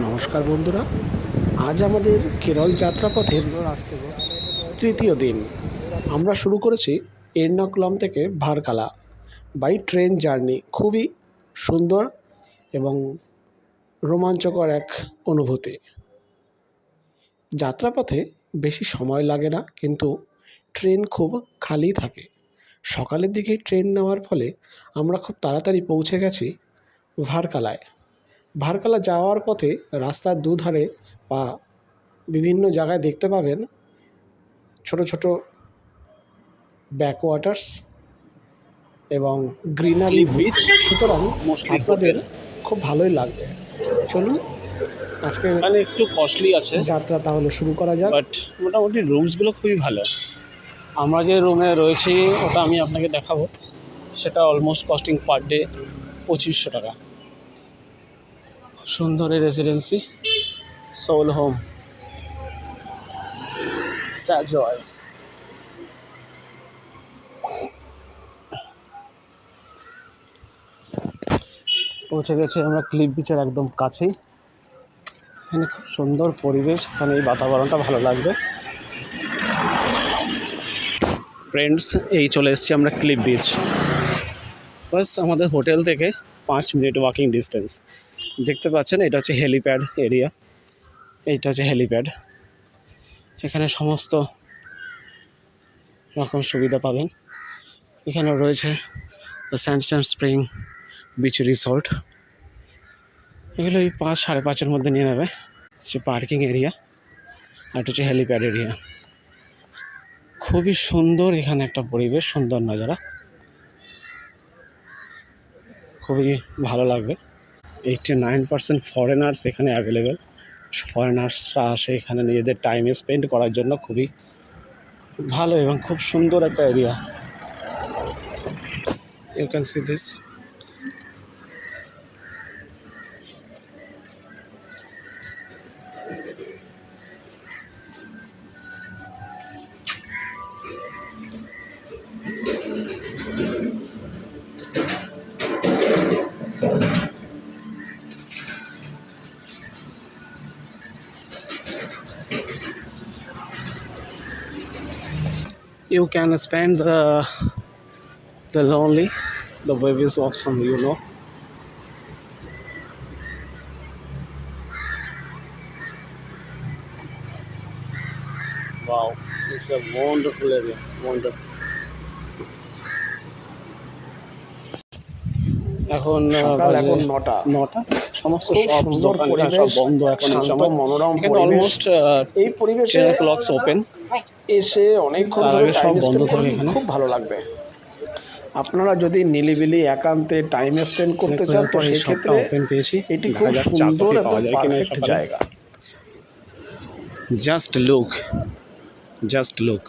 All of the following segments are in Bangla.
নমস্কার বন্ধুরা, আজ আমাদের কেরল যাত্রাপথের তৃতীয় দিন। আমরা শুরু করেছি এর্নাকুলাম থেকে ভারকালা বাই ট্রেন জার্নি। খুবই সুন্দর এবং রোমাঞ্চকর এক অনুভূতি। যাত্রাপথে বেশি সময় লাগে না, কিন্তু ট্রেন খুব খালি থাকে। সকালের দিকে ট্রেন নেওয়ার ফলে আমরা খুব তাড়াতাড়ি পৌঁছে গেছি ভারকালায়। ভারকালা যাওয়ার পথে রাস্তার দুধারে বা বিভিন্ন জায়গায় দেখতে পাবেন ছোট ছোট ব্যাকওয়াটার্স এবং গ্রিনারি বিচ। সুতরাং আপনাদের খুব ভালোই লাগবে। চলুন আজকে মানে একটু কস্টলি আছে যাত্রা তাহলে শুরু করা যাক। বাট মোটামুটি রুমসগুলো খুবই ভালো। আমরা যে রুমে রয়েছি ওটা আমি আপনাকে দেখাবো। সেটা অলমোস্ট কস্টিং পার ডে 2500 টাকা। সুন্দর এই রেসিডেন্সি, সোল হোম, স্যাজয়েস। পৌঁছে গেছি আমরা ক্লিফ বিচের একদম কাছেই। এখানে খুব সুন্দর পরিবেশ, এখানে এই বাতাবরণটা ভালো লাগবে। ফ্রেন্ডস, এই চলে এসেছি আমরা ক্লিফ বিচ। বাস আমাদের হোটেল থেকে 5 মিনিট ওয়াকিং ডিস্টেন্স। দেখতে পাচ্ছেন এটা হচ্ছে হেলিপ্যাড এরিয়া। এইটা হচ্ছে হেলিপ্যাড। এখানে সমস্ত রকম সুবিধা পাবেন। এখানে রয়েছে স্যান্ডস্টোন স্প্রিং বিচ রিসর্ট। এগুলো এই 5-5.5-এর মধ্যে নিয়ে নেবে। হচ্ছে পার্কিং এরিয়া, আর এটা হচ্ছে হেলিপ্যাড এরিয়া। খুবই সুন্দর এখানে একটা পরিবেশ, সুন্দর নজারা, খুবই ভালো লাগবে। 89% ফরেনার্স এখানে অ্যাভেলেবেল। ফরেনার্সরা আসে এখানে নিজেদের টাইম স্পেন্ড করার জন্য। খুবই ভালো এবং খুব সুন্দর একটা area. You can see this. You can spend the lonely. The wave is awesome, you know. Wow, it's a wonderful area. Wonderful. এখন সকাল এখন 9টা। সমস্ত খুব সব সুন্দর দোকান পরিবেশ, সব বন্ধ এখন এই শান্ত সময়। মনোরম এখানে পরিবেশ। অলমোস্ট এই পরিবেশে 10 o'clock ওপেন। এসে অনেকক্ষণ তার ধরে আগে টাইম সব বন্ধ স্পেন্ড থাকে করলে এখানে। খুব ভালো লাগবে। আপনারা যদি নিলিবিলি একান্তে টাইম স্পেন্ড করতে চান তো এই শপটা সেক্ষেত্রে ওপেন পেয়েছি। এটি দেখা খুব যাক চা সুন্দর কফি এবং পাওয়া যায় কিনা পারফেক্ট সকালে। জায়গা। Just look, just look.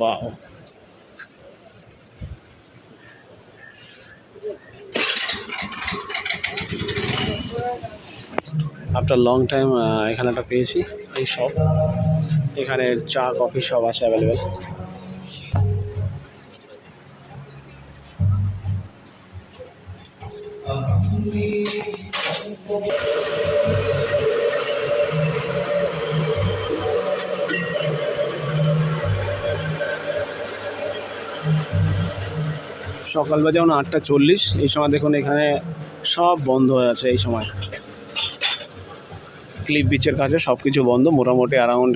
Wow. After long time এখানে একটা পেয়েছি এই শপ। এখানে চা কফি সব আছে অ্যাভেলেবেল। সকাল বাজে যেমন 8:40। এই সময় দেখুন এখানে সব বন্ধ হয়ে আছে। এই সময় ক্লিফ বিচের কাছে সব কিছু বন্ধ। মোটামুটি অ্যারাউন্ড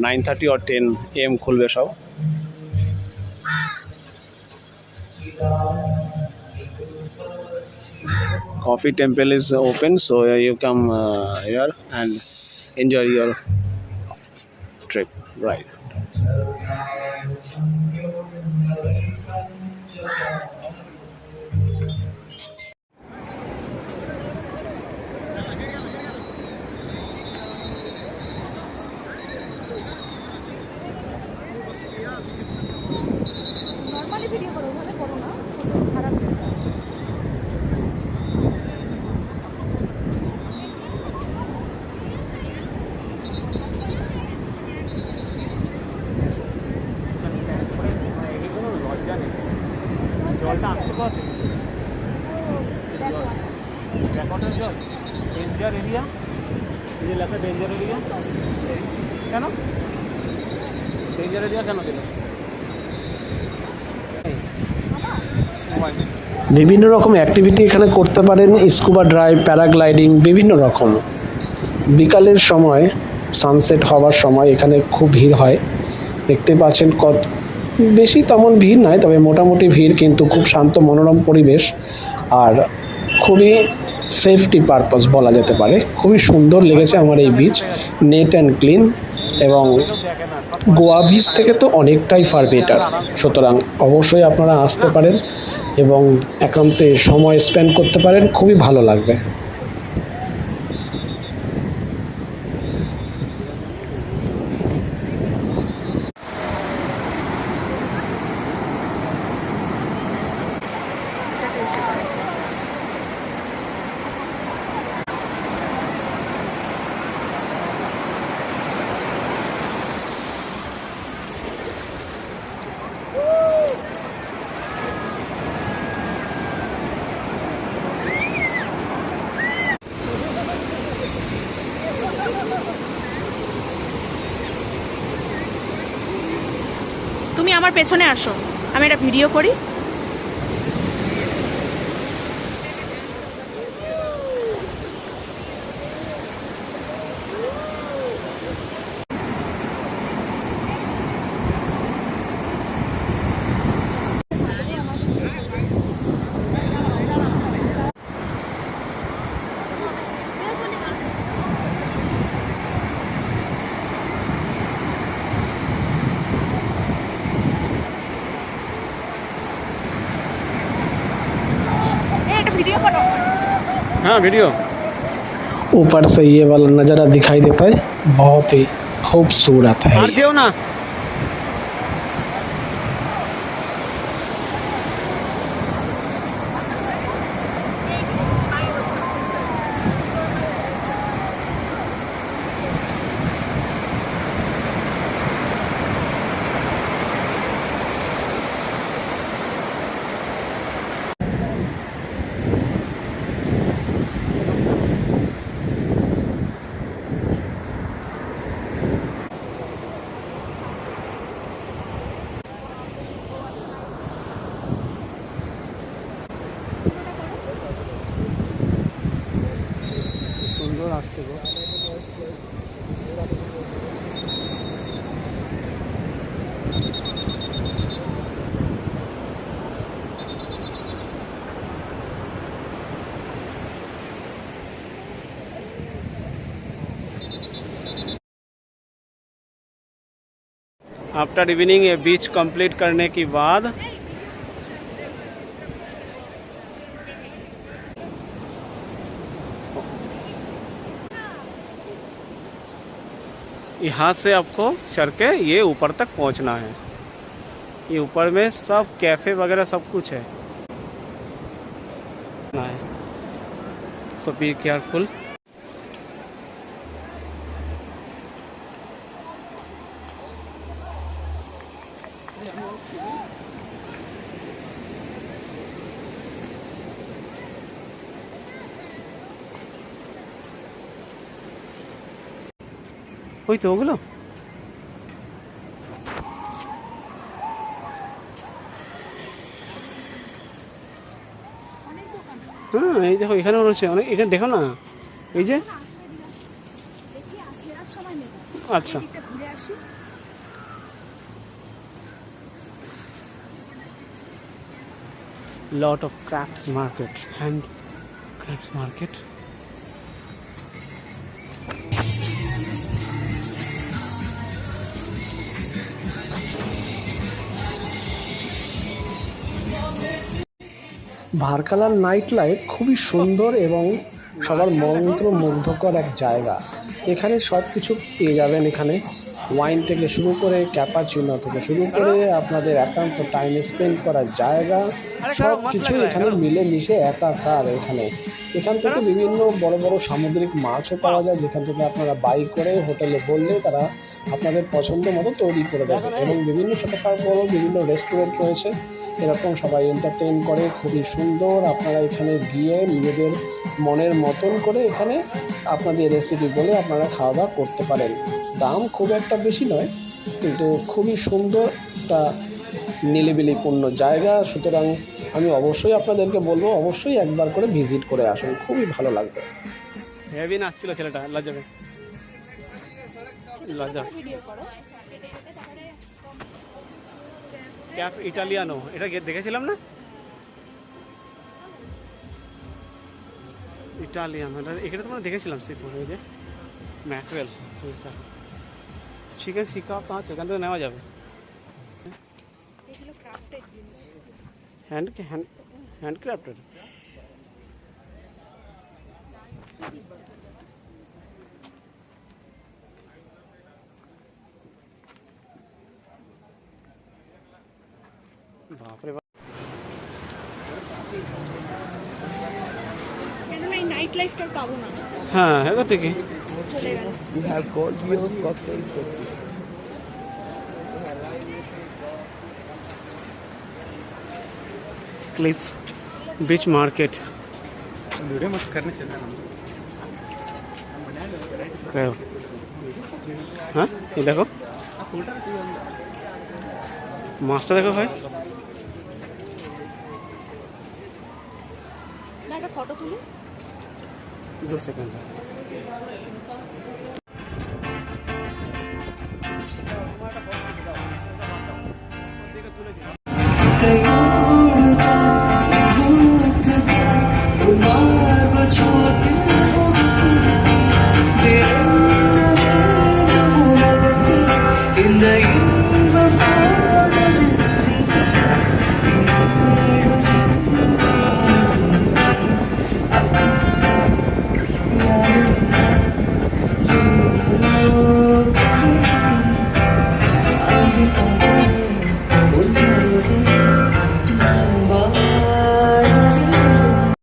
9:30 or 10 AM খুলবে সব। Coffee Temple is open, so you come here and enjoy your trip, right? Normally video করো, ওখানে করো না, খারাপ। রেকর্ডের জল ডেঞ্জার এরিয়া, এই যে লেখা ডেঞ্জার এরিয়া, কেন ডেঞ্জার এরিয়া কেন দিল? মোবাইল বিভিন্ন রকম অ্যাক্টিভিটি এখানে করতে পারেন, স্কুবা ড্রাইভ, প্যারাগ্লাইডিং, বিভিন্ন রকম। বিকালের সময় সানসেট হওয়ার সময় এখানে খুব ভিড় হয়, দেখতে পাচ্ছেন কত বেশি তেমন ভিড় নয়, তবে মোটামুটি ভিড়, কিন্তু খুব শান্ত মনোরম পরিবেশ আর খুবই সেফটি পারপাস বলা যেতে পারে। খুবই সুন্দর লেগেছে আমার এই বিচ, নেট অ্যান্ড ক্লিন, এবং দেখে না গোয়া বিচ থেকে তো অনেকটাই ফার বেটার। সুতরাং অবশ্যই আপনারা আসতে পারেন এবং একান্তে সময় স্পেন্ড করতে পারেন, খুবই ভালো লাগবে। তুমি আমার পেছনে আসো, আমি একটা ভিডিও করি। একটা ভিডিও করো। হ্যাঁ ভিডিও। ऊपर से ये वाला नज़ारा दिखाई देता है, बहुत ही खूबसूरत है। আর যেও না। সুন্দর আসছে গো। आफ्टर इवनिंग ये बीच कंप्लीट करने के बाद यहाँ से आपको चढ़ के ये ऊपर तक पहुँचना है। ये ऊपर में सब कैफ़े वगैरह सब कुछ है। सो बी केयरफुल। ওই তো ওগুলো হ্যাঁ, এই দেখো এখানেও রয়েছে অনেক, এখানে দেখো না এই যে। আচ্ছা lot of crafts market, hand crafts market. ভারকালার নাইট লাইফ খুবই সুন্দর এবং সবার মন্ত্রমুগ্ধকর এক জায়গা। এখানে সব কিছু পেয়ে যাবেন। এখানে ওয়াইন থেকে শুরু করে ক্যাপাচিনো থেকে শুরু করে আপনাদের একান্ত টাইম স্পেন্ড করার জায়গা, সব কিছু এখানে মিলেমিশে একাকার। এখান থেকে বিভিন্ন বড় বড় সামুদ্রিক মাছও পাওয়া যায়, যেখান থেকে আপনারা বাই করে হোটেলে বললে তারা আপনাদের পছন্দ মতো তৈরি করে দেবে। এবং বিভিন্ন ছোটোখাটো বড় বিভিন্ন রেস্টুরেন্ট রয়েছে, এরকম সবাই এন্টারটেইন করে, খুবই সুন্দর। আপনারা এখানে গিয়ে নিজেদের মনের মতন করে এখানে আপনাদের রেসিপি বলে আপনারা খাওয়া দাওয়া করতে পারেন। দাম খুব একটা বেশি নয়, কিন্তু খুবই সুন্দর একটা নিরিবিলিপূর্ণ জায়গা। সুতরাং আমি অবশ্যই আপনাদেরকে বলবো, অবশ্যই একবার করে ভিজিট করে আসুন, খুবই ভালো লাগবে। হেভি নাচছিল ছেলেটা, লজ্জাবে লজ্জা। ভিডিও করো। ক্যাফ ইটালিয়ানো, এটা দেখেছিলাম না, ইটালিয়ান, এখানে তো মানে দেখেছিলাম সিফুড, এই যে ম্যাকরেল, চিকেন শিকাপ তো আছে, এখান থেকে নেওয়া যাবে। এগুলো ক্রাফটেড জিনিস। হ্যান্ডক্রাফটেড। বাপরে বাপ। কেননা এই নাইট লাইফটা পাবো না, হ্যাঁ এবার থেকে চলে গেল। We have cold views, cocktail coffee. Cliff beach market. Video मत करने चल रहा हाँ ये देखो মাছটা দেখো ভাই, না একটা ফটো তুলি। 2 সেকেন্ড।